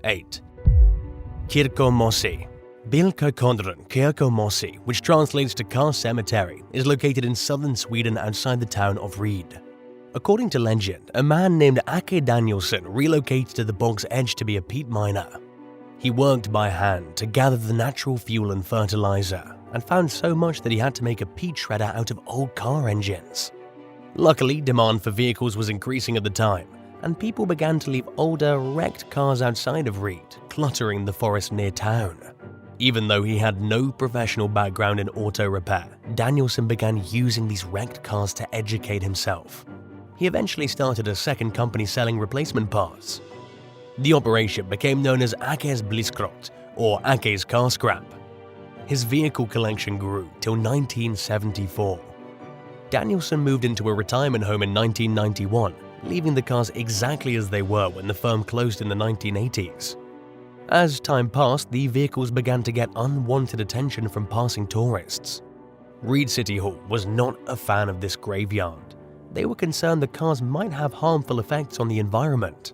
8. Kirko Mossy. Bilkirkondren Kirko Mossy, which translates to Car Cemetery, is located in southern Sweden outside the town of Reed. According to legend, a man named Ake Danielsson relocated to the bog's edge to be a peat miner. He worked by hand to gather the natural fuel and fertilizer, and found so much that he had to make a peat shredder out of old car engines. Luckily, demand for vehicles was increasing at the time, and people began to leave older, wrecked cars outside of Reed, cluttering the forest near town. Even though he had no professional background in auto repair, Danielsson began using these wrecked cars to educate himself. He eventually started a second company selling replacement parts. The operation became known as Ake's Bliskrot, or Ake's Car Scrap. His vehicle collection grew till 1974. Danielsson moved into a retirement home in 1991, leaving the cars exactly as they were when the firm closed in the 1980s. As time passed, the vehicles began to get unwanted attention from passing tourists. Reed City Hall was not a fan of this graveyard. They were concerned the cars might have harmful effects on the environment.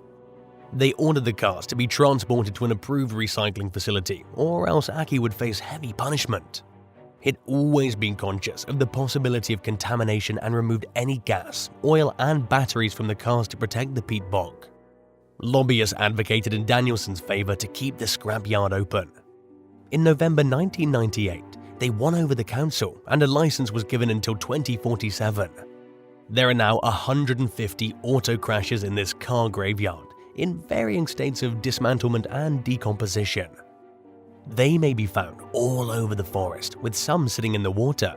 They ordered the cars to be transported to an approved recycling facility, or else Ake would face heavy punishment. He'd always been conscious of the possibility of contamination and removed any gas, oil, and batteries from the cars to protect the peat bog. Lobbyists advocated in Danielsson's favor to keep the scrapyard open. In November 1998, they won over the council and a license was given until 2047. There are now 150 auto crashes in this car graveyard, in varying states of dismantlement and decomposition. They may be found all over the forest, with some sitting in the water.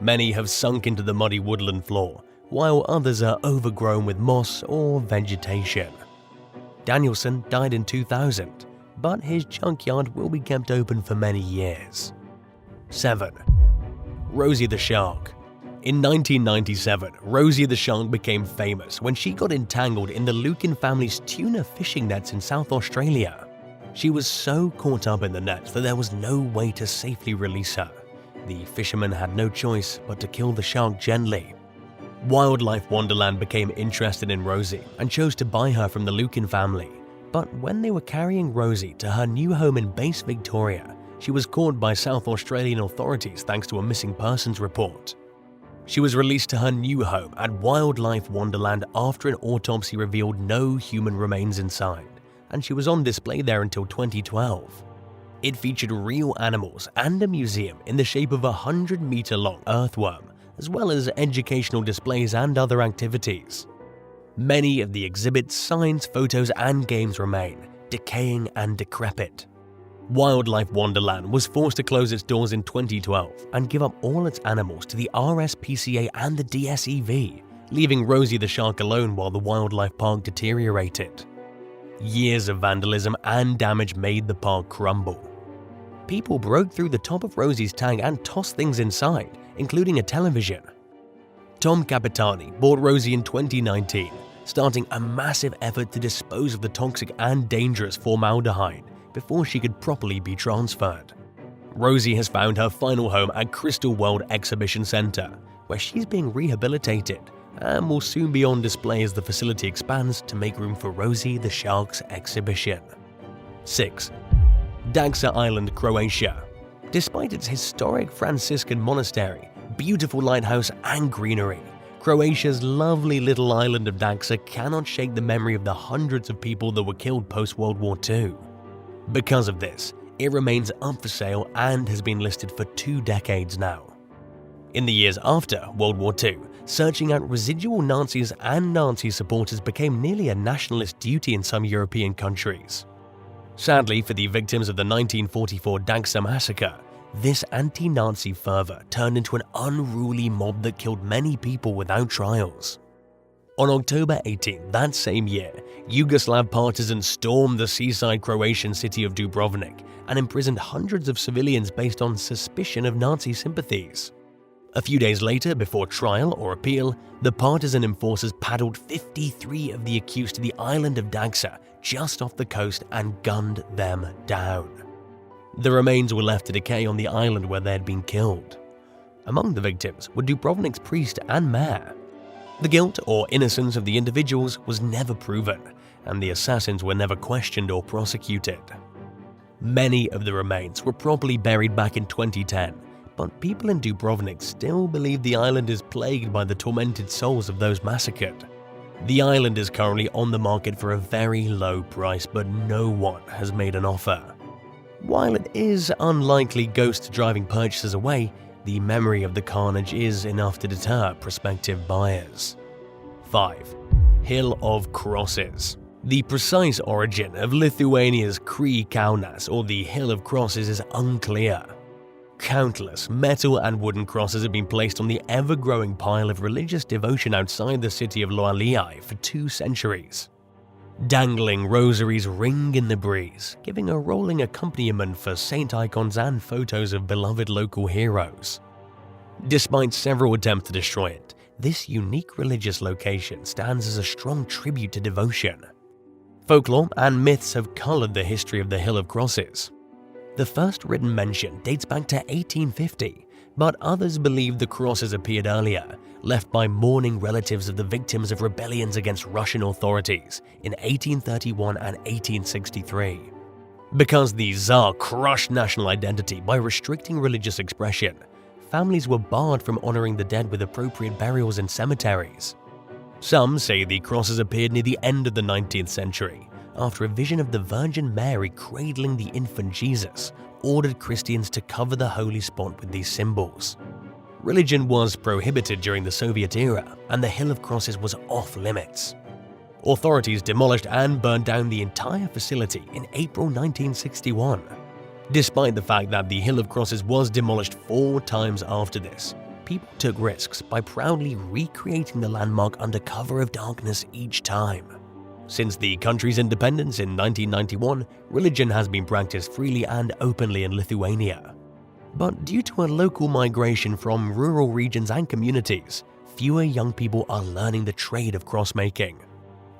Many have sunk into the muddy woodland floor, while others are overgrown with moss or vegetation. Danielsson died in 2000, but his junkyard will be kept open for many years. 7. Rosie the Shark. In 1997, Rosie the Shark became famous when she got entangled in the Lucan family's tuna fishing nets in South Australia. She was so caught up in the nets that there was no way to safely release her. The fishermen had no choice but to kill the shark gently. Wildlife Wonderland became interested in Rosie and chose to buy her from the Lucan family. But when they were carrying Rosie to her new home in Base Victoria, she was caught by South Australian authorities thanks to a missing persons report. She was released to her new home at Wildlife Wonderland after an autopsy revealed no human remains inside, and she was on display there until 2012. It featured real animals and a museum in the shape of a 100-meter-long earthworm, as well as educational displays and other activities. Many of the exhibit's signs, photos, and games remain, decaying and decrepit. Wildlife Wonderland was forced to close its doors in 2012 and give up all its animals to the RSPCA and the DSEV, leaving Rosie the Shark alone while the wildlife park deteriorated. Years of vandalism and damage made the park crumble. People broke through the top of Rosie's tank and tossed things inside, including a television. Tom Capitani bought Rosie in 2019, starting a massive effort to dispose of the toxic and dangerous formaldehyde before she could properly be transferred. Rosie has found her final home at Crystal World Exhibition Center, where she's being rehabilitated and will soon be on display as the facility expands to make room for Rosie the Shark's exhibition. 6. Daxa Island, Croatia. Despite its historic Franciscan monastery, beautiful lighthouse, and greenery, Croatia's lovely little island of Daxa cannot shake the memory of the hundreds of people that were killed post-World War II. Because of this, it remains up for sale and has been listed for 2 decades now. In the years after World War II, searching out residual Nazis and Nazi supporters became nearly a nationalist duty in some European countries. Sadly for the victims of the 1944 Daxa massacre, this anti-Nazi fervor turned into an unruly mob that killed many people without trials. On October 18 that same year, Yugoslav partisans stormed the seaside Croatian city of Dubrovnik and imprisoned hundreds of civilians based on suspicion of Nazi sympathies. A few days later, before trial or appeal, the partisan enforcers paddled 53 of the accused to the island of Daxa just off the coast and gunned them down. The remains were left to decay on the island where they had been killed. Among the victims were Dubrovnik's priest and mayor. The guilt or innocence of the individuals was never proven, and the assassins were never questioned or prosecuted. Many of the remains were properly buried back in 2010, but people in Dubrovnik still believe the island is plagued by the tormented souls of those massacred. The island is currently on the market for a very low price, but no one has made an offer. While it is unlikely ghosts driving purchasers away, the memory of the carnage is enough to deter prospective buyers. 5. Hill of Crosses. The precise origin of Lithuania's Kree Kaunas, or the Hill of Crosses, is unclear. Countless metal and wooden crosses have been placed on the ever-growing pile of religious devotion outside the city of Loaliai for 2 centuries. Dangling rosaries ring in the breeze, giving a rolling accompaniment for saint icons and photos of beloved local heroes. Despite several attempts to destroy it, this unique religious location stands as a strong tribute to devotion. Folklore and myths have colored the history of the Hill of Crosses. The first written mention dates back to 1850, but others believe the crosses appeared earlier, left by mourning relatives of the victims of rebellions against Russian authorities in 1831 and 1863. Because the Tsar crushed national identity by restricting religious expression, families were barred from honoring the dead with appropriate burials in cemeteries. Some say the crosses appeared near the end of the 19th century, after a vision of the Virgin Mary cradling the infant Jesus ordered Christians to cover the holy spot with these symbols. Religion was prohibited during the Soviet era, and the Hill of Crosses was off-limits. Authorities demolished and burned down the entire facility in April 1961. Despite the fact that the Hill of Crosses was demolished 4 times after this, people took risks by proudly recreating the landmark under cover of darkness each time. Since the country's independence in 1991, religion has been practiced freely and openly in Lithuania. But due to a local migration from rural regions and communities, fewer young people are learning the trade of cross-making.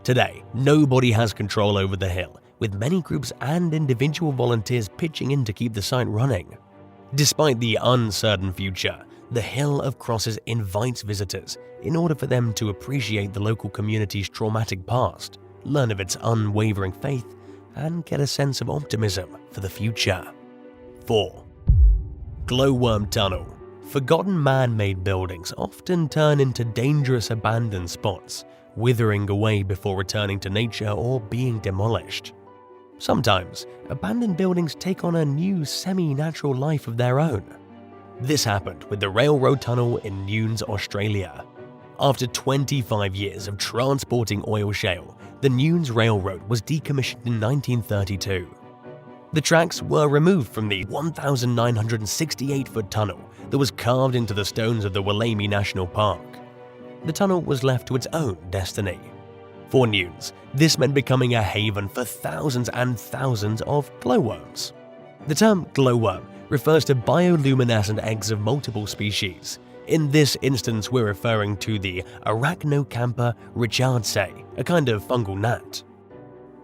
Today, nobody has control over the hill, with many groups and individual volunteers pitching in to keep the site running. Despite the uncertain future, the Hill of Crosses invites visitors in order for them to appreciate the local community's traumatic past, learn of its unwavering faith, and get a sense of optimism for the future. 4. Glowworm Tunnel. Forgotten man-made buildings often turn into dangerous abandoned spots, withering away before returning to nature or being demolished. Sometimes, abandoned buildings take on a new semi-natural life of their own. This happened with the railroad tunnel in Nunes, Australia. After 25 years of transporting oil shale, the Nunes Railroad was decommissioned in 1932. The tracks were removed from the 1,968-foot tunnel that was carved into the stones of the Wollemi National Park. The tunnel was left to its own destiny. For Nunes, this meant becoming a haven for thousands and thousands of glowworms. The term glowworm refers to bioluminescent eggs of multiple species. In this instance, we're referring to the Arachnocampa richardsae, a kind of fungal gnat.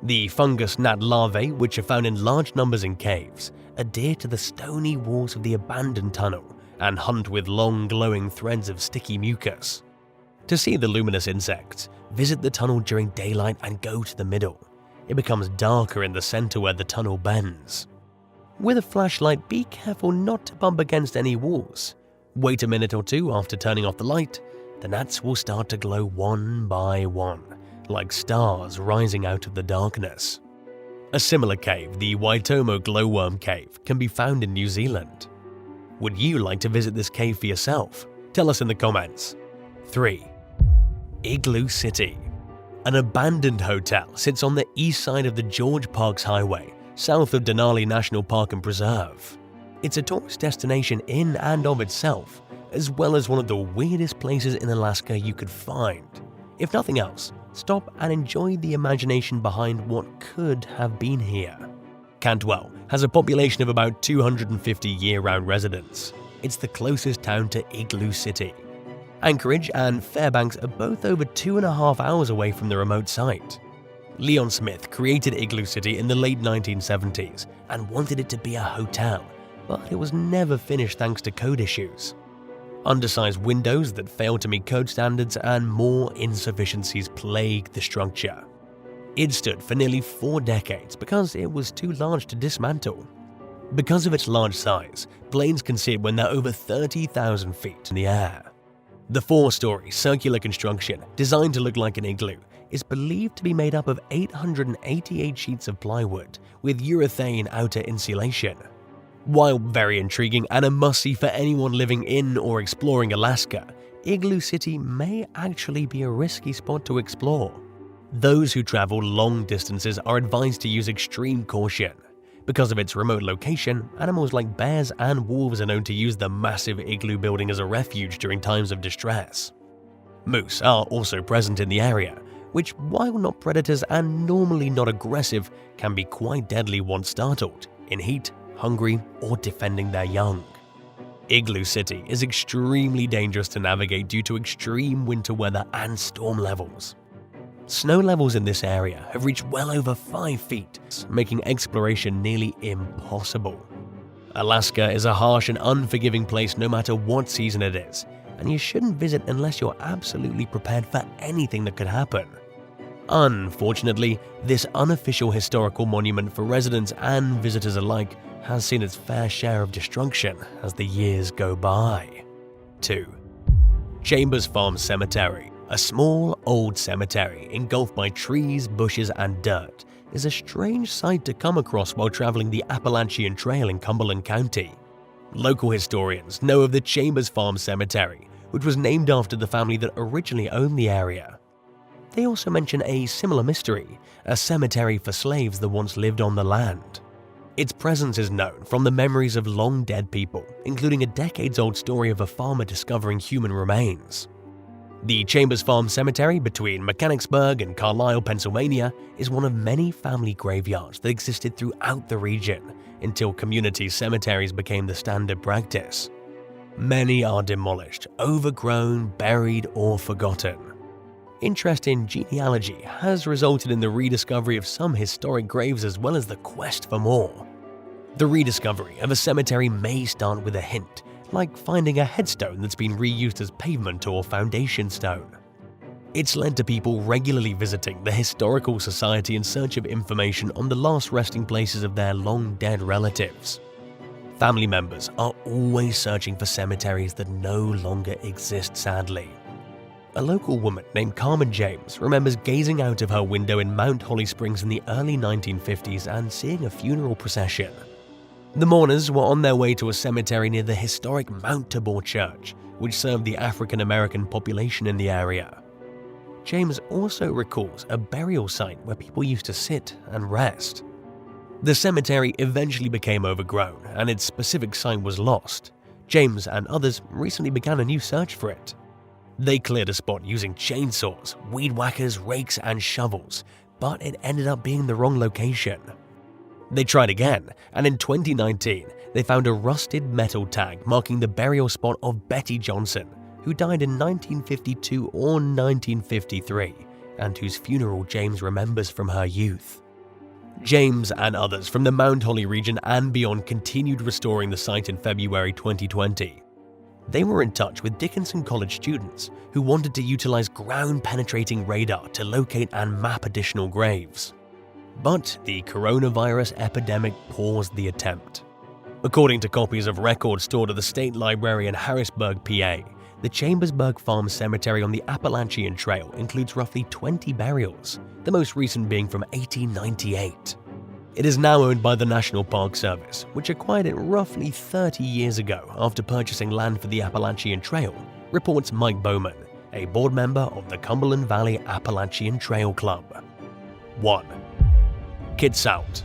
The fungus gnat larvae, which are found in large numbers in caves, adhere to the stony walls of the abandoned tunnel and hunt with long glowing threads of sticky mucus. To see the luminous insects, visit the tunnel during daylight and go to the middle. It becomes darker in the center where the tunnel bends. With a flashlight, be careful not to bump against any walls. Wait a minute or two after turning off the light. The gnats will start to glow one by one, like stars rising out of the darkness. A similar cave, the Waitomo Glowworm Cave, can be found in New Zealand. Would you like to visit this cave for yourself? Tell us in the comments. 3. Igloo City. An abandoned hotel sits on the east side of the George Parks Highway, south of Denali National Park and Preserve. It's a tourist destination in and of itself, as well as one of the weirdest places in Alaska you could find. If nothing else, stop and enjoy the imagination behind what could have been here. Cantwell has a population of about 250 year-round residents. It's the closest town to Igloo City. Anchorage and Fairbanks are both over 2.5 hours away from the remote site. Leon Smith created Igloo City in the late 1970s and wanted it to be a hotel, but it was never finished thanks to code issues. Undersized windows that failed to meet code standards and more insufficiencies plagued the structure. It stood for nearly 4 decades because it was too large to dismantle. Because of its large size, planes can see it when they're over 30,000 feet in the air. The 4-story circular construction, designed to look like an igloo, is believed to be made up of 888 sheets of plywood with urethane outer insulation. While very intriguing and a must-see for anyone living in or exploring Alaska, Igloo City may actually be a risky spot to explore. Those who travel long distances are advised to use extreme caution. Because of its remote location, animals like bears and wolves are known to use the massive igloo building as a refuge during times of distress. Moose are also present in the area, which, while not predators and normally not aggressive, can be quite deadly once startled, in heat, hungry, or defending their young. Igloo City is extremely dangerous to navigate due to extreme winter weather and storm levels. Snow levels in this area have reached well over 5 feet, making exploration nearly impossible. Alaska is a harsh and unforgiving place no matter what season it is, and you shouldn't visit unless you're absolutely prepared for anything that could happen. Unfortunately, this unofficial historical monument for residents and visitors alike has seen its fair share of destruction as the years go by. 2. Chambers Farm Cemetery. A small, old cemetery engulfed by trees, bushes, and dirt is a strange sight to come across while traveling the Appalachian Trail in Cumberland County. Local historians know of the Chambers Farm Cemetery, which was named after the family that originally owned the area. They also mention a similar mystery, a cemetery for slaves that once lived on the land. Its presence is known from the memories of long-dead people, including a decades-old story of a farmer discovering human remains. The Chambers Farm Cemetery between Mechanicsburg and Carlisle, Pennsylvania, is one of many family graveyards that existed throughout the region until community cemeteries became the standard practice. Many are demolished, overgrown, buried, or forgotten. Interest in genealogy has resulted in the rediscovery of some historic graves as well as the quest for more. The rediscovery of a cemetery may start with a hint, like finding a headstone that's been reused as pavement or foundation stone. It's led to people regularly visiting the Historical Society in search of information on the last resting places of their long-dead relatives. Family members are always searching for cemeteries that no longer exist, sadly. A local woman named Carmen James remembers gazing out of her window in Mount Holly Springs in the early 1950s and seeing a funeral procession. The mourners were on their way to a cemetery near the historic Mount Tabor Church, which served the African-American population in the area. James also recalls a burial site where people used to sit and rest. The cemetery eventually became overgrown and its specific site was lost. James and others recently began a new search for it. They cleared a spot using chainsaws, weed whackers, rakes, and shovels, but it ended up being the wrong location. They tried again, and in 2019, they found a rusted metal tag marking the burial spot of Betty Johnson, who died in 1952 or 1953, and whose funeral James remembers from her youth. James and others from the Mount Holly region and beyond continued restoring the site in February 2020. They were in touch with Dickinson College students who wanted to utilize ground-penetrating radar to locate and map additional graves. But the coronavirus epidemic paused the attempt. According to copies of records stored at the State Library in Harrisburg, PA, the Chambersburg Farm Cemetery on the Appalachian Trail includes roughly 20 burials, the most recent being from 1898. It is now owned by the National Park Service, which acquired it roughly 30 years ago after purchasing land for the Appalachian Trail, reports Mike Bowman, a board member of the Cumberland Valley Appalachian Trail Club. 1. Kitsout.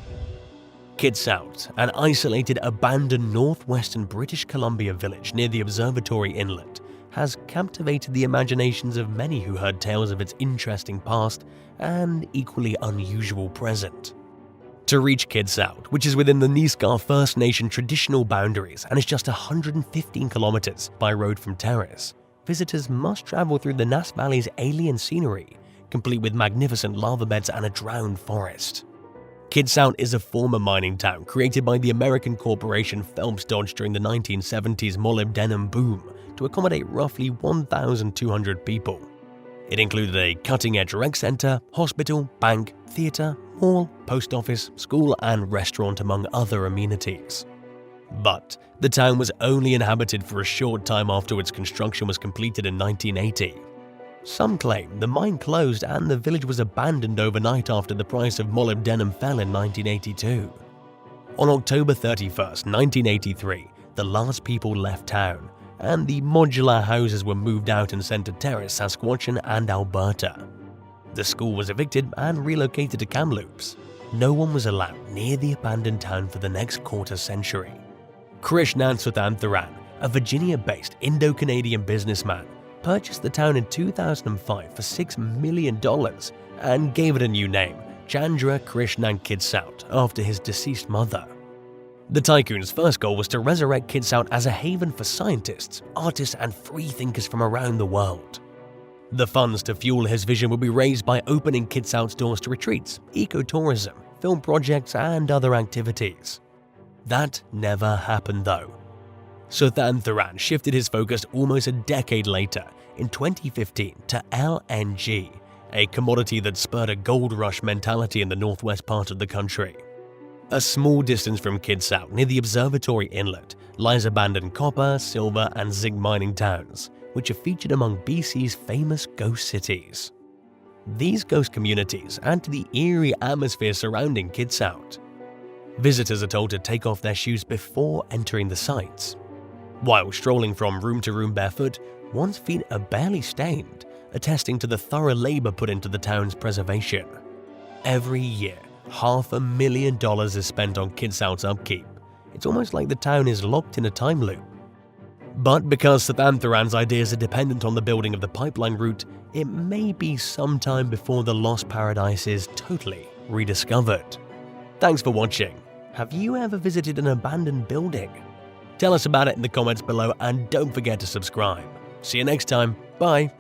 Kitsout, an isolated, abandoned northwestern British Columbia village near the Observatory Inlet, has captivated the imaginations of many who heard tales of its interesting past and equally unusual present. To reach Kitsout, which is within the Nisga'a First Nation traditional boundaries and is just 115 kilometers by road from Terrace, visitors must travel through the Nass Valley's alien scenery, complete with magnificent lava beds and a drowned forest. Kitsalt is a former mining town created by the American corporation Phelps Dodge during the 1970s molybdenum boom to accommodate roughly 1,200 people. It included a cutting-edge rec center, hospital, bank, theater, mall, post office, school, and restaurant, among other amenities. But the town was only inhabited for a short time after its construction was completed in 1980. Some claim the mine closed and the village was abandoned overnight after the price of molybdenum fell in 1982. On October 31, 1983, the last people left town, and the modular houses were moved out and sent to Terrace, Saskatchewan, and Alberta. The school was evicted and relocated to Kamloops. No one was allowed near the abandoned town for the next quarter century. Krishnan Suthantheran, a Virginia-based Indo-Canadian businessman, purchased the town in 2005 for $6 million and gave it a new name, Chandra Krishnan Kitsalt, after his deceased mother. The tycoon's first goal was to resurrect Kitsalt as a haven for scientists, artists, and free thinkers from around the world. The funds to fuel his vision would be raised by opening Kitsalt's doors to retreats, ecotourism, film projects, and other activities. That never happened though. Suthantheran shifted his focus almost a decade later, in 2015, to LNG, a commodity that spurred a gold rush mentality in the northwest part of the country. A small distance from Kitsalt, near the Observatory Inlet, lies abandoned copper, silver, and zinc mining towns, which are featured among BC's famous ghost cities. These ghost communities add to the eerie atmosphere surrounding Kitsalt. Visitors are told to take off their shoes before entering the sites. While strolling from room to room barefoot, one's feet are barely stained, attesting to the thorough labor put into the town's preservation. Every year, $500,000 is spent on Kitsalt's upkeep. It's almost like the town is locked in a time loop. But because Suthantheran's ideas are dependent on the building of the pipeline route, it may be some time before the lost paradise is totally rediscovered. Thanks for watching. Have you ever visited an abandoned building? Tell us about it in the comments below and don't forget to subscribe. See you next time. Bye.